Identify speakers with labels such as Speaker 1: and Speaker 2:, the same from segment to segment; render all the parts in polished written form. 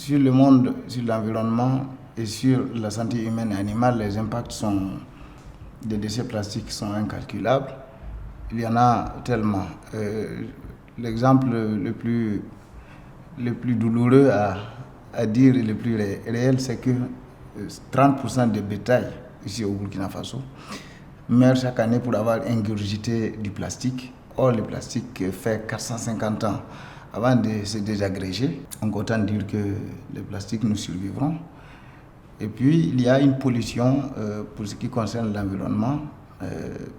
Speaker 1: Sur le monde, sur l'environnement et sur la santé humaine et animale, les impacts des déchets plastiques sont incalculables. Il y en a tellement. L'exemple le plus douloureux à dire et le plus réel, c'est que 30% des bétails ici au Burkina Faso meurent chaque année pour avoir ingurgité du plastique. Or, le plastique fait 450 ans avant de se désagréger. Donc autant dire que les plastiques nous survivront. Et puis, il y a une pollution pour ce qui concerne l'environnement,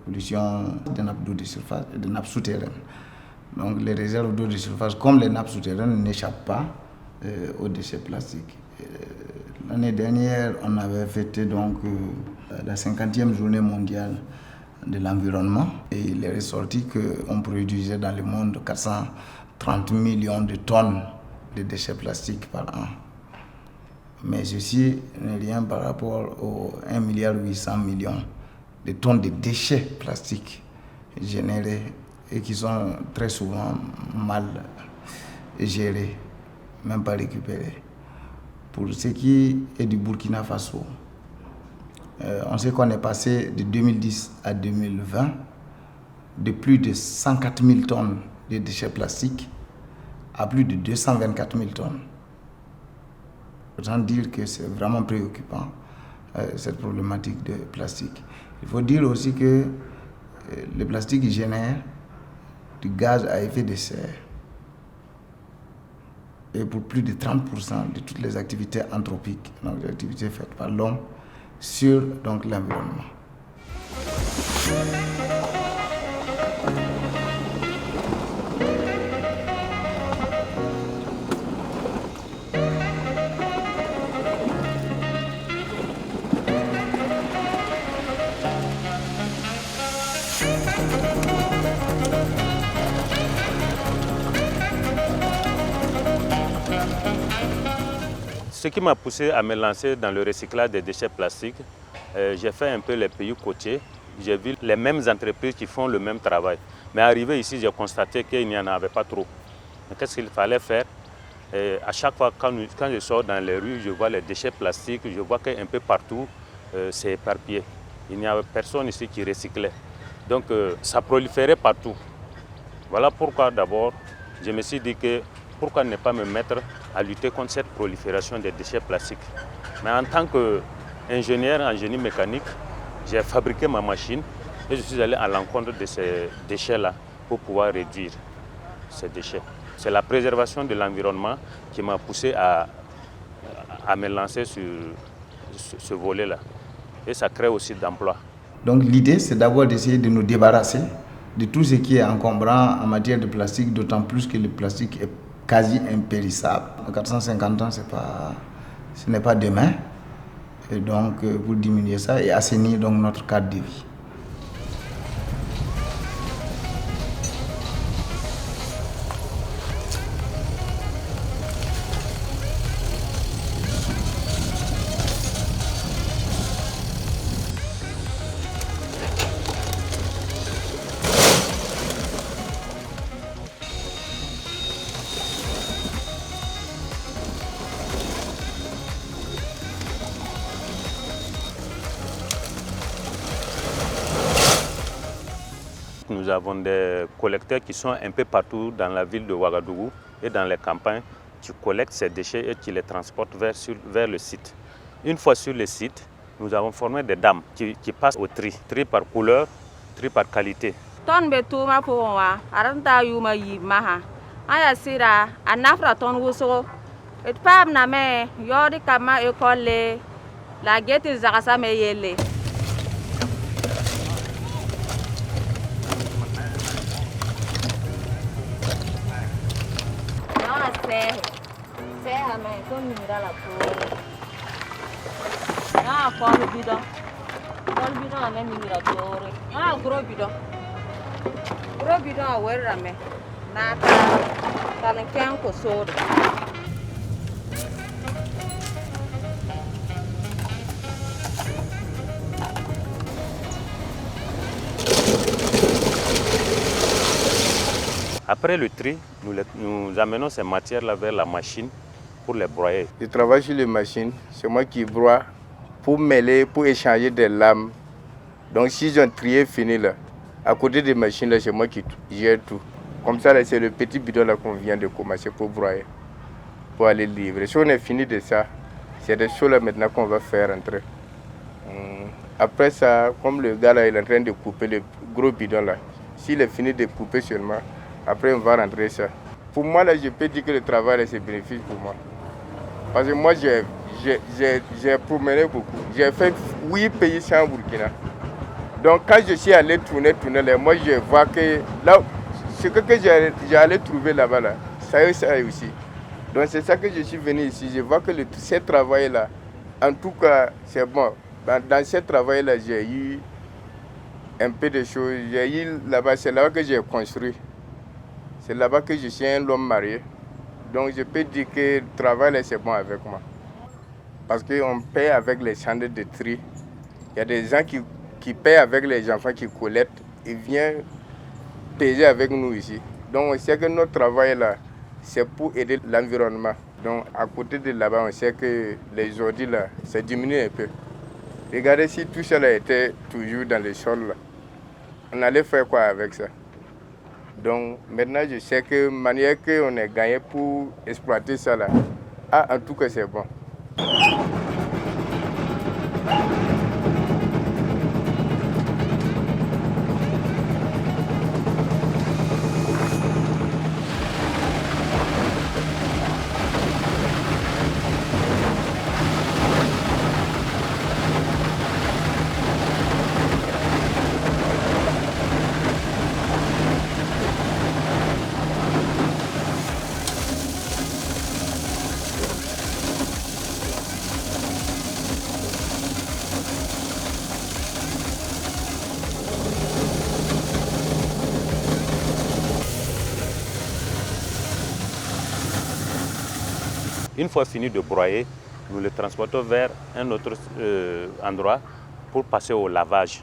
Speaker 1: pollution des nappes d'eau de surface et des nappes souterraines. Donc les réserves d'eau de surface, comme les nappes souterraines, n'échappent pas aux déchets plastiques. L'année dernière, on avait fêté donc la 50e journée mondiale de l'environnement et il est ressorti qu'on produisait dans le monde 430 millions de tonnes de déchets plastiques par an. Mais ceci n'est rien par rapport aux 1,8 milliard de tonnes de déchets plastiques générés et qui sont très souvent mal gérés, même pas récupérés. Pour ce qui est du Burkina Faso, on sait qu'on est passé de 2010 à 2020 de plus de 104 000 tonnes de déchets plastiques à plus de 224 000 tonnes. Autant dire que c'est vraiment préoccupant, cette problématique de plastique. Il faut dire aussi que le plastique génère du gaz à effet de serre et pour plus de 30% de toutes les activités anthropiques, donc les activités faites par l'homme sur donc, l'environnement.
Speaker 2: Ce qui m'a poussé à me lancer dans le recyclage des déchets plastiques, j'ai fait un peu les pays côtiers. J'ai vu les mêmes entreprises qui font le même travail. Mais arrivé ici, j'ai constaté qu'il n'y en avait pas trop. Qu'est-ce qu'il fallait faire? À chaque fois, quand je sors dans les rues, je vois les déchets plastiques, je vois qu'un peu partout, c'est éparpillé. Il n'y avait personne ici qui recyclait. Donc, ça proliférait partout. Voilà pourquoi, d'abord, je me suis dit que pourquoi ne pas me mettre à lutter contre cette prolifération des déchets plastiques. Mais en tant qu'ingénieur en génie mécanique, j'ai fabriqué ma machine et je suis allé à l'encontre de ces déchets-là pour pouvoir réduire ces déchets. C'est la préservation de l'environnement qui m'a poussé à me lancer sur ce volet-là. Et ça crée aussi d'emplois.
Speaker 1: Donc l'idée, c'est d'abord d'essayer de nous débarrasser de tout ce qui est encombrant en matière de plastique, d'autant plus que le plastique est quasi impérissable. 450 ans, ce n'est pas demain. Et donc, pour diminuer ça et assainir donc notre cadre de vie.
Speaker 2: Nous avons des collecteurs qui sont un peu partout dans la ville de Ouagadougou et dans les campagnes. Tu collectes ces déchets et tu les transportes vers le site. Une fois sur le site, nous avons formé des dames qui passent au tri. Tri par couleur, tri par qualité. Après le tri, nous amenons ces matières-là vers la machine pour les broyer.
Speaker 3: Je travaille sur les machines, c'est moi qui broie pour mêler, pour échanger des lames. Donc si j'ai un trier fini là, à côté des machines là, c'est moi qui gère tout. Comme ça là, c'est le petit bidon là qu'on vient de commencer pour broyer, pour aller livrer. Si on est fini de ça, c'est des choses là maintenant qu'on va faire rentrer. Après ça, comme le gars là il est en train de couper le gros bidon là, s'il est fini de couper seulement, après on va rentrer ça. Pour moi là, je peux dire que le travail là, c'est bénéfique pour moi. Parce que moi j'ai promené beaucoup. J'ai fait 8 pays sans Burkina. Donc quand je suis allé tourner là, moi je vois que là, ce que j'ai allé trouver là-bas, là, ça aussi. Donc c'est ça que je suis venu ici. Je vois que ce travail-là, en tout cas, c'est bon. Dans ce travail-là, j'ai eu un peu de choses. J'ai eu là-bas, c'est là-bas que j'ai construit. C'est là-bas que je suis un homme marié. Donc je peux dire que le travail, c'est bon avec moi. Parce qu'on paie avec les chandelles de tri. Il y a des gens qui paient avec les enfants qui collectent. Ils viennent payer avec nous ici. Donc on sait que notre travail là, c'est pour aider l'environnement. Donc à côté de là-bas, on sait que les ordures là, ça diminue un peu. Regardez si tout ça là était toujours dans le sol là. On allait faire quoi avec ça? Donc maintenant je sais que manière qu'on a gagné pour exploiter ça là, en tout cas c'est bon.
Speaker 2: Une fois fini de broyer, nous le transportons vers un autre endroit pour passer au lavage.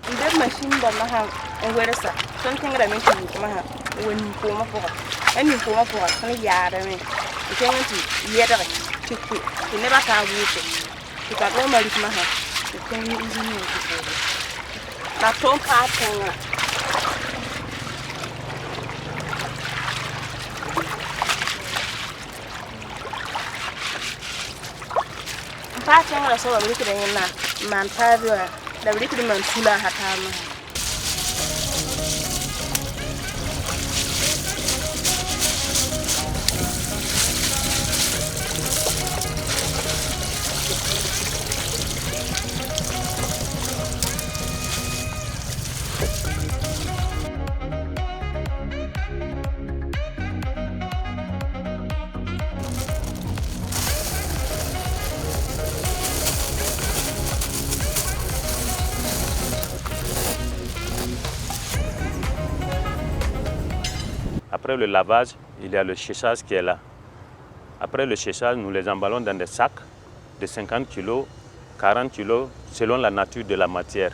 Speaker 2: Après le lavage, il y a le séchage qui est là. Après le séchage, nous les emballons dans des sacs de 50 kg, 40 kg, selon la nature de la matière.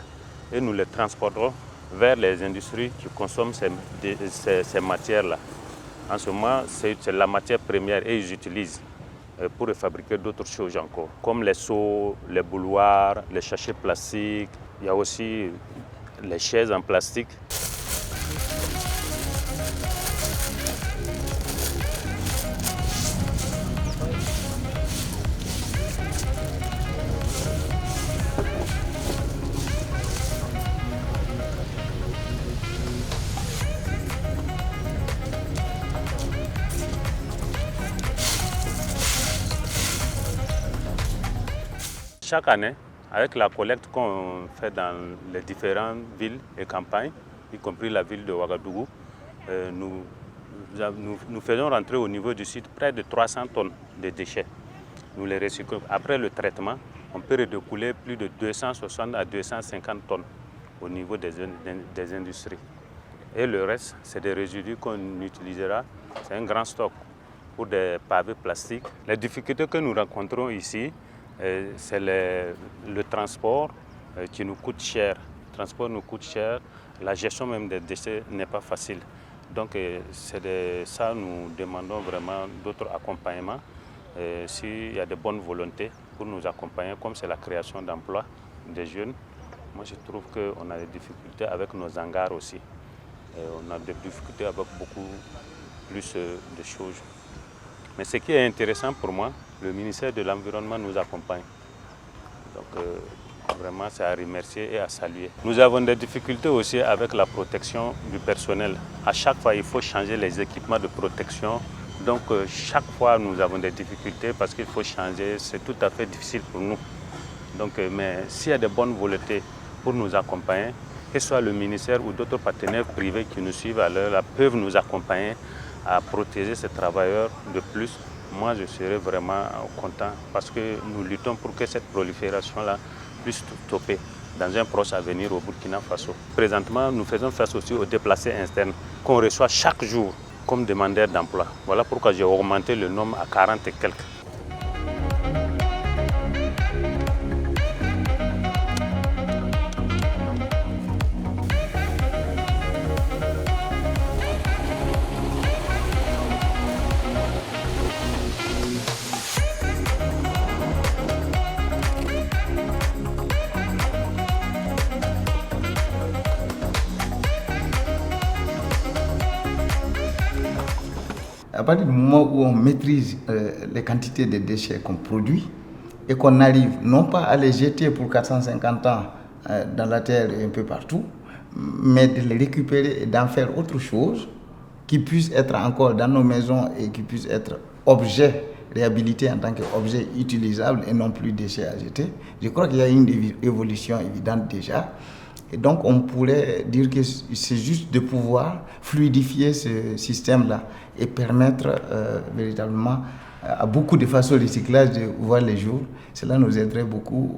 Speaker 2: Et nous les transportons vers les industries qui consomment ces matières-là. En ce moment, c'est la matière première et ils utilisent pour fabriquer d'autres choses encore, comme les seaux, les bouilloires, les sachets plastiques. Il y a aussi les chaises en plastique. Chaque année, avec la collecte qu'on fait dans les différentes villes et campagnes, y compris la ville de Ouagadougou, nous faisons rentrer au niveau du site près de 300 tonnes de déchets. Nous les recyclons. Après le traitement, on peut redécouler plus de 260 à 250 tonnes au niveau des industries. Et le reste, c'est des résidus qu'on utilisera. C'est un grand stock pour des pavés plastiques. Les difficultés que nous rencontrons ici, c'est le transport qui nous coûte cher. Le transport nous coûte cher. La gestion même des déchets n'est pas facile. Donc c'est de ça nous demandons vraiment d'autres accompagnements S'il y a de bonnes volontés pour nous accompagner, comme c'est la création d'emplois des jeunes, moi je trouve qu'on a des difficultés avec nos hangars aussi. On a des difficultés avec beaucoup plus de choses. Mais ce qui est intéressant pour moi, le ministère de l'Environnement nous accompagne. Donc vraiment c'est à remercier et à saluer. Nous avons des difficultés aussi avec la protection du personnel. À chaque fois il faut changer les équipements de protection. Donc chaque fois nous avons des difficultés parce qu'il faut changer, c'est tout à fait difficile pour nous. Donc, mais s'il y a de bonnes volontés pour nous accompagner, que ce soit le ministère ou d'autres partenaires privés qui nous suivent à l'heure, peuvent nous accompagner à protéger ces travailleurs de plus. Moi, je serais vraiment content parce que nous luttons pour que cette prolifération-là puisse stopper dans un proche avenir au Burkina Faso. Présentement, nous faisons face aussi aux déplacés internes qu'on reçoit chaque jour comme demandeurs d'emploi. Voilà pourquoi j'ai augmenté le nombre à 40 et quelques.
Speaker 1: À partir du moment où on maîtrise les quantités de déchets qu'on produit et qu'on arrive non pas à les jeter pour 450 ans dans la terre et un peu partout, mais de les récupérer et d'en faire autre chose qui puisse être encore dans nos maisons et qui puisse être objet réhabilité en tant qu'objet utilisable et non plus déchets à jeter. Je crois qu'il y a une évolution évidente déjà. Et donc on pourrait dire que c'est juste de pouvoir fluidifier ce système-là et permettre véritablement à beaucoup de façons de recyclage de voir les jours. Cela nous aiderait beaucoup.